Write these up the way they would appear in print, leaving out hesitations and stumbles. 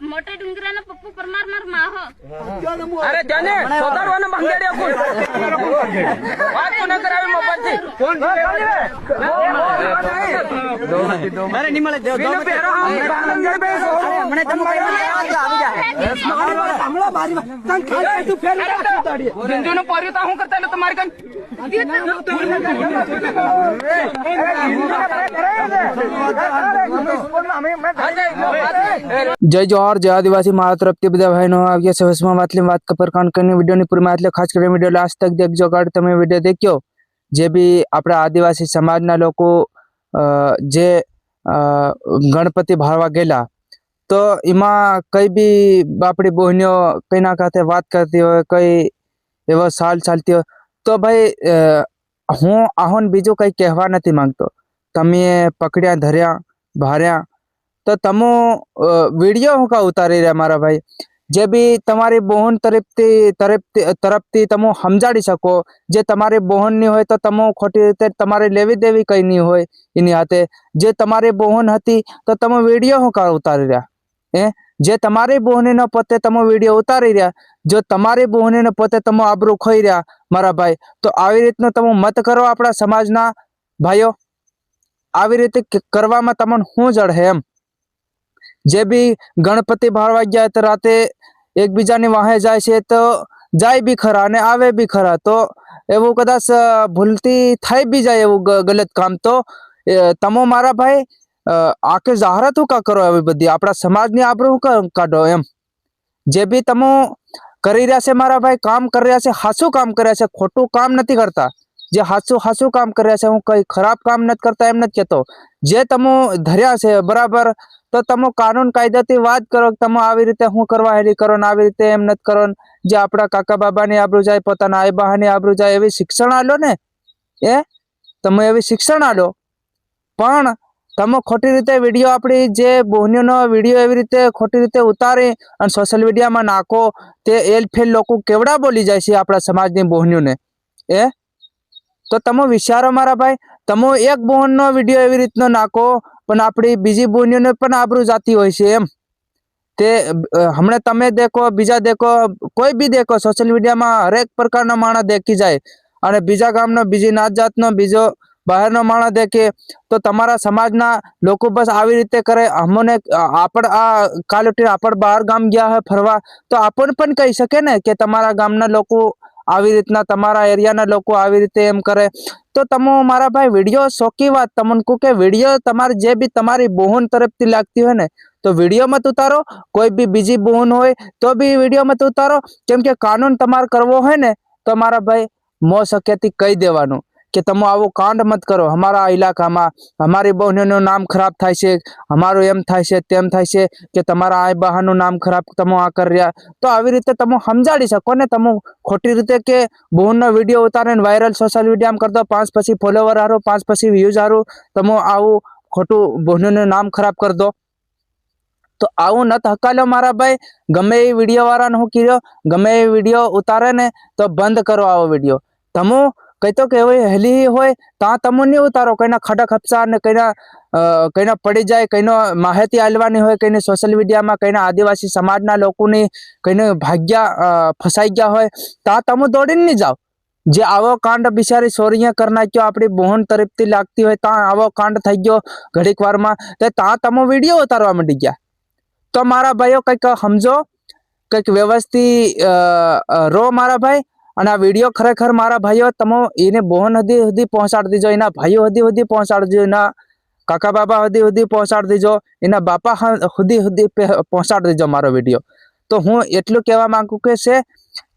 મોટા ડુંગરાના પપ્પુ પરમાર માર માહો અરે તેને સોદારવાનો ભાંગેડ્યો કોણ વાત કોને કરાવી મોબાઈલથી કોણ અરે નિમળે દેવ દો પેરો મને તમ કઈ આવી જાય હમણા બારી તન ખાઈ તું ફેર ઉતાડી બિંદુનો પરિતા હું કરતા એટલે તમારે કઈ जय जोहार जय आदिवासी मारा तरफ બધા ભાઈનો આવ્યા છે વસમાં વાતલી વાત કપર કાન કરીને વિડિયોની પૂરી એટલે ખાસ કરીને વિડિયો લાસ્ટ તક દેખજો ગાડ તમે વિડિયો દેખ્યો જે બી આપણા આદિવાસી સમાજના લોકો જે ગણપતિ ભાળવા ગયેલા તો એમાં કઈ બી આપણી બહેનીઓ કઈના ખાતે વાત કરતી હોય કઈ એવો સાલ ચાલતી હોય તો ભાઈ હું આહોન બીજું કઈ કહેવા નથી માંગતો તમે પકડ્યા ધર્યા ભાર્યા તો તમો વિડીયો હું કા ઉતારી રહ્યા મારા ભાઈ જે બી તમારી બહેન તરફથી તમે સમજાડી શકો જે તમારી બહેનની હોય તો તમે ખોટી રીતે તમારે લેવી દેવી કઈ નહીં હોય એની હાથે જે તમારી બહેન હતી તો તમે વિડીયો હું કા ઉતારી રહ્યા જે તમારી બહેનનો પોતે તમે વિડીયો ઉતારી રહ્યા જો તમારી બહેનને પોતે તમે આબરૂ ખોઈ રહ્યા મારા ભાઈ તો આવી રીતનું તમે મત કરો આપણા સમાજના ભાઈઓ આવી રીતે કરવામાં તમને શું જડે એમ જે બી ગણપતિ ભાળવા ગયા તો રાતે એકબીજાની વાહે જાય છે તો જાય બી ખરા અને આવે બી ખરા તો એવું કદાચ ભૂલથી થઈ બી જાય એવું ગલત કામ તો તમો મારા ભાઈ આખે જાહેરાત કા કરો એવી બધી આપણા સમાજની આબરૂ કાઢો એમ જે બી તમે કરી રહ્યા છે મારા ભાઈ કામ કરી રહ્યા છે હાસું કામ કરી રહ્યા છે ખોટું કામ નથી કરતા જે હાસું કામ કરી રહ્યા છે હું કઈ ખરાબ કામ નથી કરતા એમ નથી કહેતો જે તમે ધર્યા છે બરાબર તો તમે કાનૂન કાયદાથી વાત કરો તમે આવી રીતે હું કરવા હેલી કરો ને આવી રીતે એમ નથી કરો જે આપણા કાકા બાબાની આબરૂ જાય પોતાના આઈ બહાની આબરૂ જાય એવી શિક્ષણ આલો ને તમે એવી શિક્ષણ આલો પણ તમે ખોટી રીતે વિડીયો આપણી જે બહેનોનો વિડીયો એવી રીતે ખોટી રીતે ઉતારી અને સોશિયલ મીડિયામાં નાખો તે એલફેલ લોકો કેવડા બોલી જાય છે આપણા સમાજની બહેનોને તો તમે વિચારો મારા ભાઈ તમે એક બહેનનો વિડીયો એવી રીતનો નાખો પણ આપણી બીજી બહેનોને પણ આબરૂ જાતી હોય છે એમ તે હમણાં તમે દેખો બીજા દેખો કોઈ બી દેખો સોશિયલ મીડિયામાં હરેક પ્રકારનો માણસ દેખી જાય અને બીજા ગામનો બીજી નાત જાતનો બીજો બહારનો માણસ દેખે તો તમારા સમાજના લોકો બસ આવી રીતે કરે અમને આપણ આ કાલ આપણ બહાર ગામ ગયા હોય ફરવા તો આપણ પણ કહી શકે ને કે તમારા ગામના લોકો આવી રીતના તમારા એરિયાના લોકો આવી રીતે એમ કરે તો તમે મારા ભાઈ વિડીયો શોકી વાત તમને કહું કે વિડીયો તમારે જે બી તમારી બહેન તરફથી લાગતી હોય ને તો વિડીયો મત ઉતારો કોઈ બી બીજી બહેન હોય તો બી વિડીયો મત ઉતારો કેમ કે કાનૂન તમારે કરવો હોય ને તો મારા ભાઈ મો શક્યથી કહી દેવાનું કે તમે આવો કાંડ મત કરો અમારા ઇલાકામાં અમારી બહેનોનું નામ ખરાબ થાય છે અમારું એમ થાય છે તેમ થાય છે કે તમારા આ બહાનું નામ ખરાબ તમે આ કરી રહ્યા તો આવી રીતે તમે સમજાડી શકો ને તમે ખોટી રીતે કે બહેનનો વિડીયો ઉતારીને વાયરલ સોશિયલ મીડિયામાં કરતો 5 પછી ફોલોવર હારું 5 પછી વ્યૂઝ હારું તમે આવું ખોટું બહેનોનું નામ ખરાબ કરી દો તો આવું નત હકાલો મારા ભાઈ ગમે એ વિડીયો વાળાને હું કીધો ગમે એ વિડીયો ઉતારે ને તો બંધ કરો આવો વિડીયો તમે કઈ તો કે હેલી હોય ત્યાં તમે નહીં ઉતારો કઈના ખડા ખપસા ને કઈના પડી જાય કઈનો માહિતી આલવાની હોય કઈને સોશિયલ મીડિયામાં કઈના આદિવાસી સમાજના લોકોની કઈને ભાગ્યા ફસાઈ ગયા હોય ત્યાં તમે દોડીને નહીં જાઓ જે આવો કાંડ બિચારી સોરીએ કરી નાખ્યો આપણી બહેન તરફથી લાગતી હોય ત્યાં આવો કાંડ થઈ ગયો ઘડીક વારમાં તો ત્યાં તમે વિડીયો ઉતારવા માંડી ગયા તો મારા ભાઈઓ કંઈક સમજો કંઈક વ્યવસ્થિત રો મારા ભાઈ અને આ વિડીયો ખરેખર મારા ભાઈઓ તમે એને બહેન સુધી પહોંચાડી દીજો એના ભાઈઓ સુધી પહોંચાડી દીજો એના કાકા બાબા સુધી પહોંચાડી દીજો એના બાપા સુધી પહોંચાડી દીજો મારો વિડીયો તો હું એટલું કહેવા માંગુ કે છે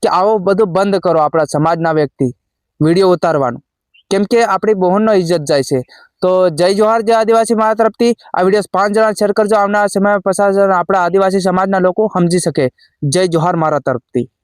કે આવો બધું બંધ કરો આપણા સમાજના વ્યક્તિ વિડીયો ઉતારવાનું કેમ કે આપણી બહેનનો ઇજ્જત જાય છે તો જય જોહાર જય આદિવાસી મારા તરફથી આ વિડીયો 5 જણા શેર કરજો આવનારા સમયમાં 50 જણા આપણા આદિવાસી સમાજના લોકો સમજી શકે જય જોહાર મારા તરફથી